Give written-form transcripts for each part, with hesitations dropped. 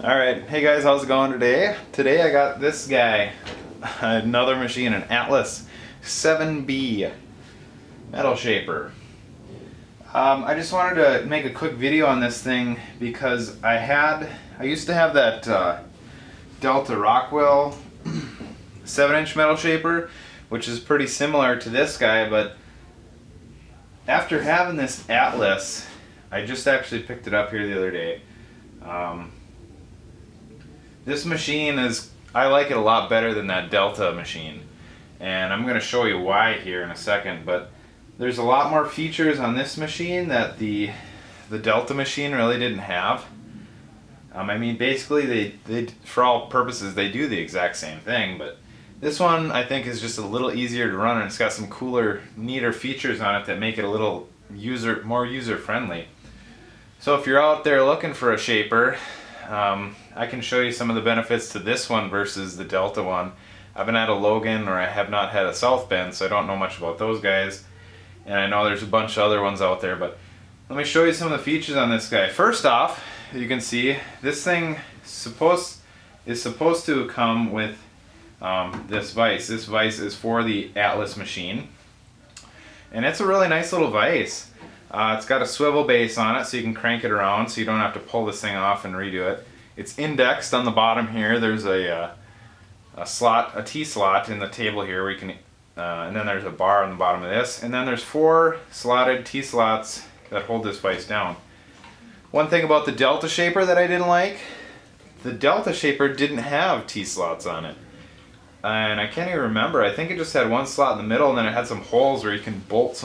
Alright, hey guys, how's it going today? Today I got this guy, another machine, an Atlas 7B metal shaper. I just wanted to make a quick video on this thing because I used to have that Delta Rockwell 7-inch metal shaper, which is pretty similar to this guy, but after having this Atlas, I just actually picked it up here the other day. This machine I like it a lot better than that Delta machine, and I'm going to show you why here in a second, but there's a lot more features on this machine that the Delta machine really didn't have. I mean, basically they for all purposes they do the exact same thing, but this one I think is just a little easier to run, and it's got some cooler, neater features on it that make it a little more user friendly. So if you're out there looking for a shaper, I can show you some of the benefits to this one versus the Delta one. I haven't had a Logan, or I have not had a South Bend, so I don't know much about those guys. And I know there's a bunch of other ones out there, but let me show you some of the features on this guy. First off, you can see this thing is supposed to come with this vise. This vise is for the Atlas machine, and it's a really nice little vise. It's got a swivel base on it, so you can crank it around, so you don't have to pull this thing off and redo it. It's indexed on the bottom here. There's a T-slot in the table here where you can, and then there's a bar on the bottom of this, and then there's 4 slotted T-slots that hold this vise down. One thing about the Delta shaper that I didn't like, the Delta shaper didn't have T-slots on it. And I can't even remember, I think it just had 1 slot in the middle, and then it had some holes where you can bolt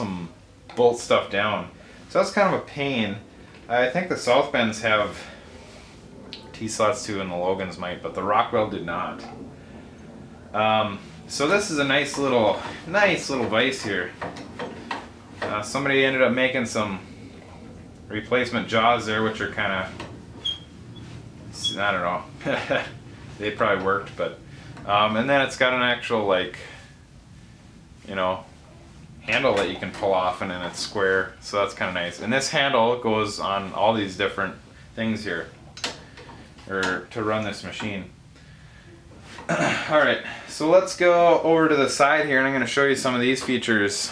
stuff down. So that's kind of a pain. I think the South Bends have T-slots too, and the Logans might, but the Rockwell did not. So this is a nice little vise here. Somebody ended up making some replacement jaws there, which are kind of, I don't know, they probably worked, but and then it's got an actual, like, you know, handle that you can pull off, and then it's square, so that's kind of nice. And this handle goes on all these different things here, or to run this machine. Alright, so let's go over to the side here, and I'm going to show you some of these features.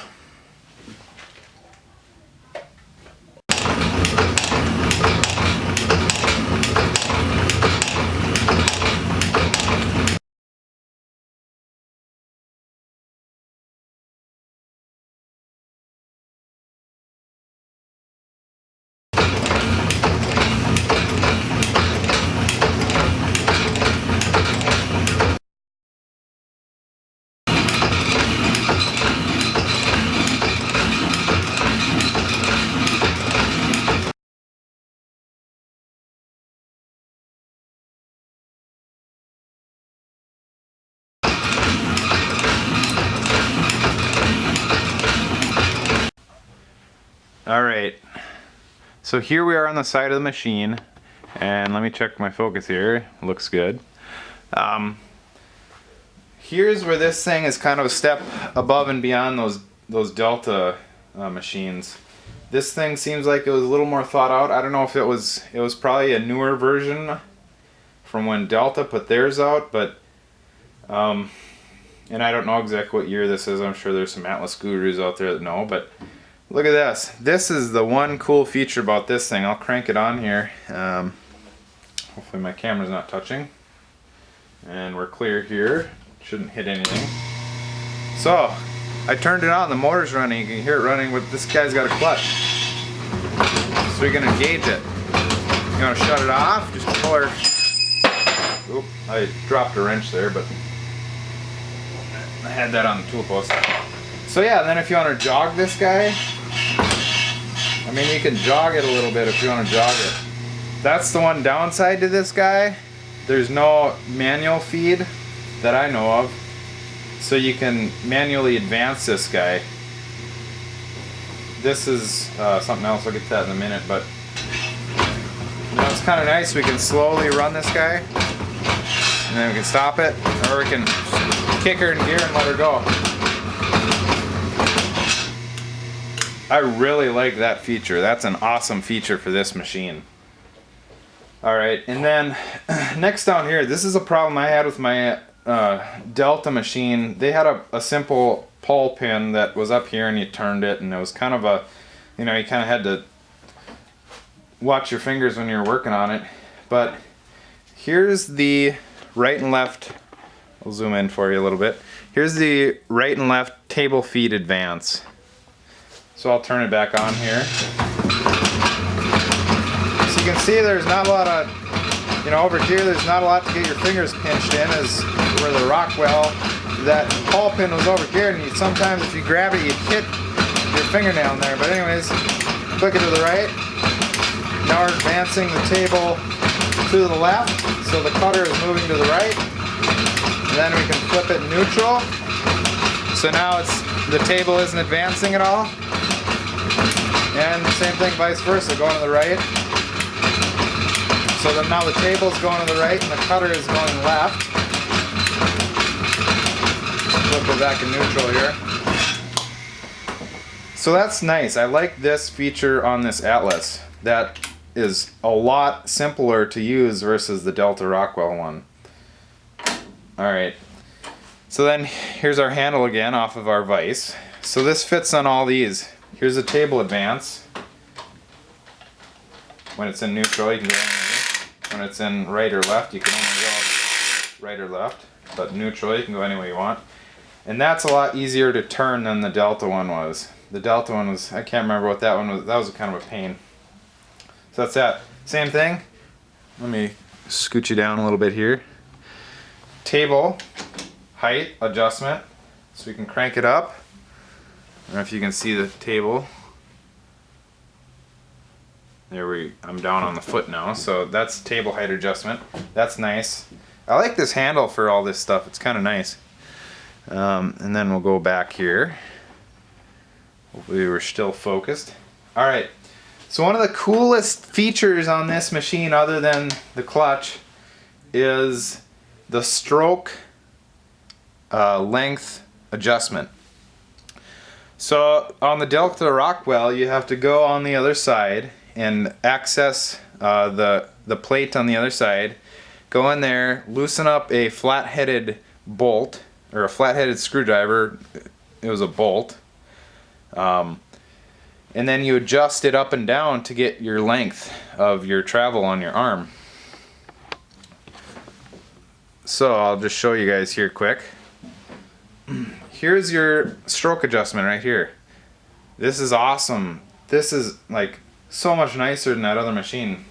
Alright, so here we are on the side of the machine, and let me check my focus here. Looks good. Here's where this thing is kind of a step above and beyond those Delta machines. This thing seems like it was a little more thought out. I don't know if it was probably a newer version from when Delta put theirs out, but and I don't know exactly what year this is. I'm sure there's some Atlas gurus out there that know, but look at this. This is the one cool feature about this thing. I'll crank it on here. Hopefully my camera's not touching. And we're clear here. Shouldn't hit anything. So, I turned it on. The motor's running. You can hear it running, but this guy's got a clutch. So you can engage it. You want to shut it off? Just pull her. Oop, I dropped a wrench there, but I had that on the tool post. So yeah, then if you want to jog this guy, I mean, you can jog it a little bit if you want to jog it. That's the one downside to this guy. There's no manual feed that I know of, so you can manually advance this guy. This is something else, I'll get to that in a minute, but you know, it's kind of nice. We can slowly run this guy, and then we can stop it, or we can kick her in gear and let her go. I really like that feature. That's an awesome feature for this machine. Alright, and then next down here, this is a problem I had with my Delta machine. They had a simple pull pin that was up here and you turned it, and it was kind of a, you know, you kind of had to watch your fingers when you were working on it. But here's the right and left, I'll zoom in for you a little bit. Here's the right and left table feed advance. So I'll turn it back on here. So you can see there's not a lot of, you know, over here there's not a lot to get your fingers pinched in, as where the Rockwell, that pull pin was over here, and sometimes if you grab it, you'd hit your fingernail in there. But anyways, click it to the right. Now we're advancing the table to the left, so the cutter is moving to the right. And then we can flip it neutral. So now the table isn't advancing at all. And same thing vice versa, going to the right. So then now the table's going to the right and the cutter is going left. Flip it back in neutral here. So that's nice. I like this feature on this Atlas. That is a lot simpler to use versus the Delta Rockwell one. Alright. So then here's our handle again off of our vise. So this fits on all these. Here's the table advance. When it's in neutral, you can go anywhere. When it's in right or left, you can only go right or left. But neutral, you can go any way you want. And that's a lot easier to turn than the Delta one was. The Delta one was, I can't remember what that one was. That was kind of a pain. So that's that. Same thing. Let me scoot you down a little bit here. Table height adjustment. So we can crank it up. I don't know if you can see the table. I'm down on the foot now, so that's table height adjustment. That's nice. I like this handle for all this stuff. It's kind of nice. And then we'll go back here. Hopefully we're still focused. Alright, so one of the coolest features on this machine, other than the clutch, is the stroke length adjustment. So on the Delta Rockwell, you have to go on the other side and access the plate on the other side. Go in there, loosen up a flat-headed bolt, or a flat-headed screwdriver. It was a bolt. And then you adjust it up and down to get your length of your travel on your arm. So I'll just show you guys here quick. Here's your stroke adjustment right here. This is awesome. This is like so much nicer than that other machine.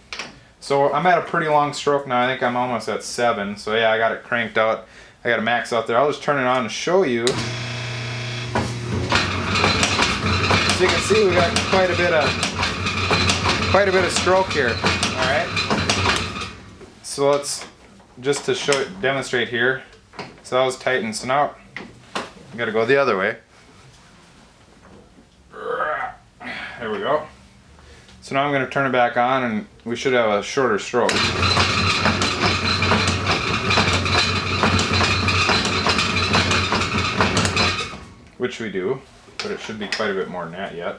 So I'm at a pretty long stroke now. I think I'm almost at 7. So yeah, I got it cranked out. I got a max out there. I'll just turn it on and show you. So you can see we got quite a bit of stroke here. All right. So let's just to demonstrate here. So that was tightened. So now we got to go the other way. There we go. So now I'm going to turn it back on, and we should have a shorter stroke. Which we do, but it should be quite a bit more than that yet.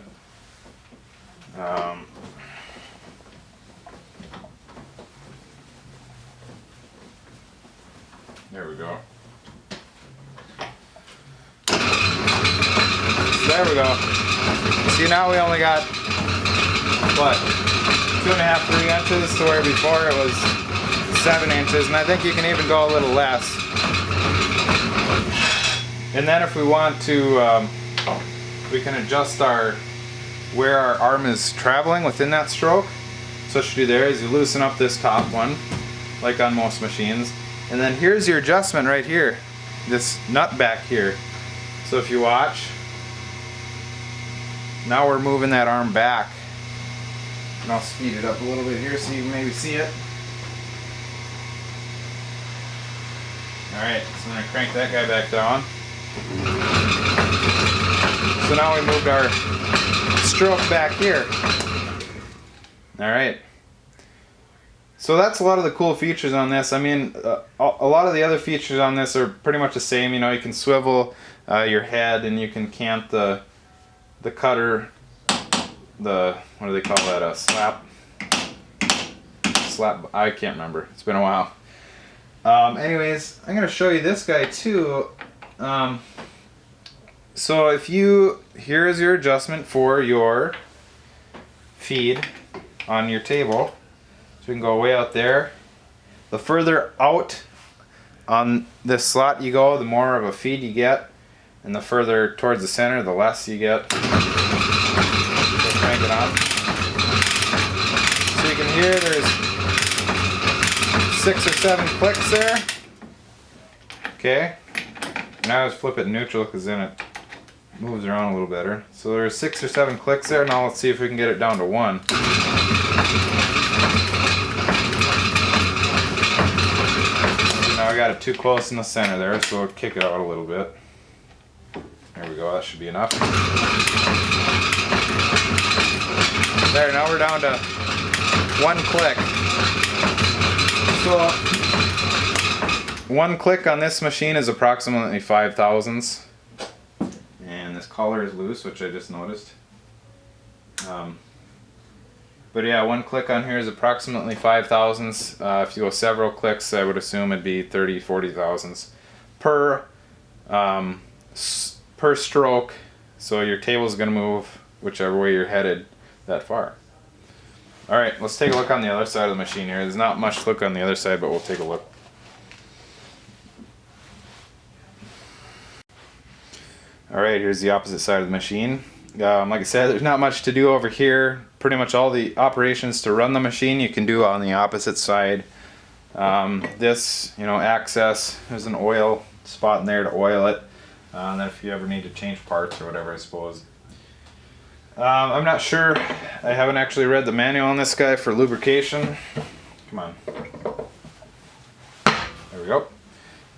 There we go. So there we go. See, now we only got, what, 2.5, 3 inches, to where before it was 7 inches, and I think you can even go a little less. And then if we want to, we can adjust where our arm is traveling within that stroke. So what you do there is you loosen up this top one, like on most machines, and then here's your adjustment right here, this nut back here. So if you watch, now we're moving that arm back. And I'll speed it up a little bit here so you can maybe see it. Alright, so I'm going to crank that guy back down. So now we moved our stroke back here. Alright. So that's a lot of the cool features on this. I mean, a lot of the other features on this are pretty much the same. You know, you can swivel your head, and you can cant the cutter, what do they call that, a slap? I can't remember. It's been a while. Anyways, I'm gonna show you this guy too. So if you, here is your adjustment for your feed on your table. So we can go way out there. The further out on this slot you go, the more of a feed you get, and the further towards the center, the less you get. So crank it on. So you can hear there's 6 or 7 clicks there. Okay. Now let's flip it neutral because then it moves around a little better. So there's 6 or 7 clicks there. Now let's see if we can get it down to 1. Now I got it too close in the center there, so we'll kick it out a little bit. There we go, that should be enough. There, now we're down to 1 click. So 1 click on this machine is approximately 5 thousandths. And this collar is loose, which I just noticed. But yeah, 1 click on here is approximately 5 thousandths. If you go several clicks, I would assume it'd be 30, 40 thousandths per stroke. So your table's gonna move whichever way you're headed that far. All right, let's take a look on the other side of the machine here. There's not much to look on the other side, but we'll take a look. All right, here's the opposite side of the machine. Like I said, there's not much to do over here. Pretty much all the operations to run the machine you can do on the opposite side. This, access, there's an oil spot in there to oil it. And then if you ever need to change parts or whatever, I suppose. I'm not sure. I haven't actually read the manual on this guy for lubrication. Come on. There we go.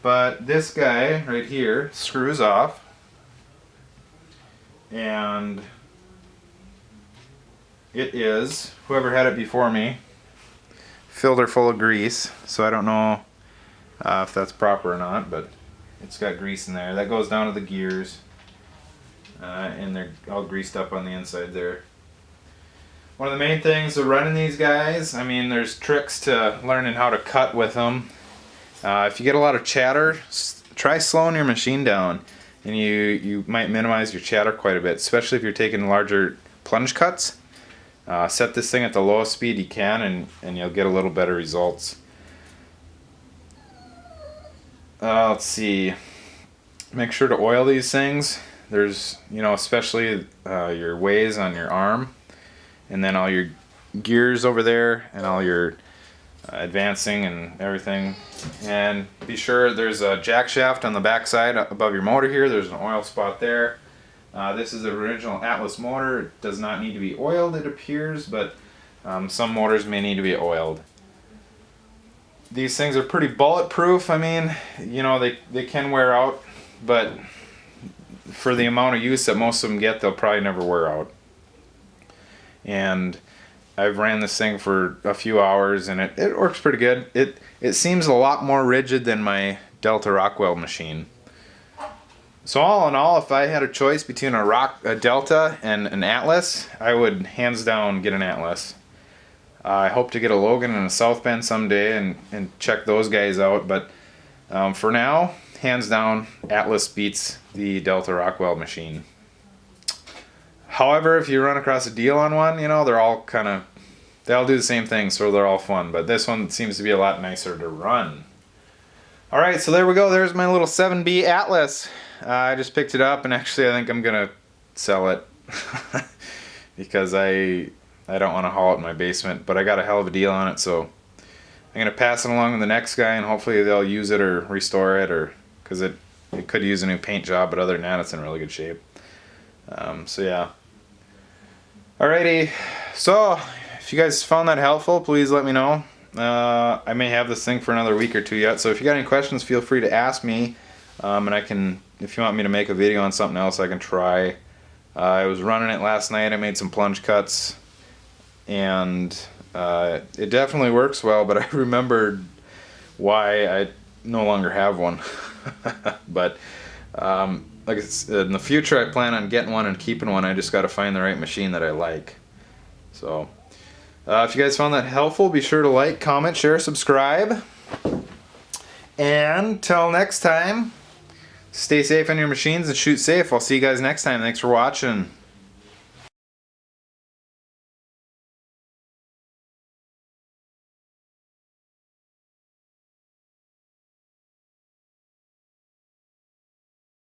But this guy right here screws off. And it is, whoever had it before me, filled her full of grease. So I don't know if that's proper or not, but it's got grease in there. That goes down to the gears. And they're all greased up on the inside there. One of the main things of running these guys, there's tricks to learning how to cut with them. If you get a lot of chatter, try slowing your machine down. And you might minimize your chatter quite a bit, especially if you're taking larger plunge cuts. Set this thing at the lowest speed you can and you'll get a little better results. Let's see. Make sure to oil these things. There's, especially your ways on your arm, and then all your gears over there, and all your advancing and everything. And be sure there's a jack shaft on the back side above your motor here. There's an oil spot there. This is the original Atlas motor. It does not need to be oiled, it appears, but some motors may need to be oiled. These things are pretty bulletproof. They can wear out, but for the amount of use that most of them get, they'll probably never wear out. And I've ran this thing for a few hours and it works pretty good. It seems a lot more rigid than my Delta Rockwell machine. So all in all, if I had a choice between a Delta and an Atlas, I would hands down get an Atlas. I hope to get a Logan and a South Bend someday and check those guys out, but for now, hands down, Atlas beats the Delta Rockwell machine. However, if you run across a deal on one, they're all they all do the same thing, so they're all fun. But this one seems to be a lot nicer to run. All right, so there we go. There's my little 7B Atlas. I just picked it up, and actually I think I'm going to sell it because I don't want to haul it in my basement. But I got a hell of a deal on it, so I'm going to pass it along to the next guy, and hopefully they'll use it or restore it, or because it could use a new paint job, but other than that, it's in really good shape. So yeah. Alrighty, so if you guys found that helpful, please let me know. I may have this thing for another week or two yet, so if you got any questions, feel free to ask me, and I can, if you want me to make a video on something else, I can try. I was running it last night. I made some plunge cuts, and it definitely works well, but I remembered why I no longer have one. But like in the future, I plan on getting one and keeping one. I just got to find the right machine that I like. So If you guys found that helpful, be sure to like, comment, share, subscribe. And till next time, stay safe on your machines and shoot safe. I'll see you guys next time. Thanks for watching.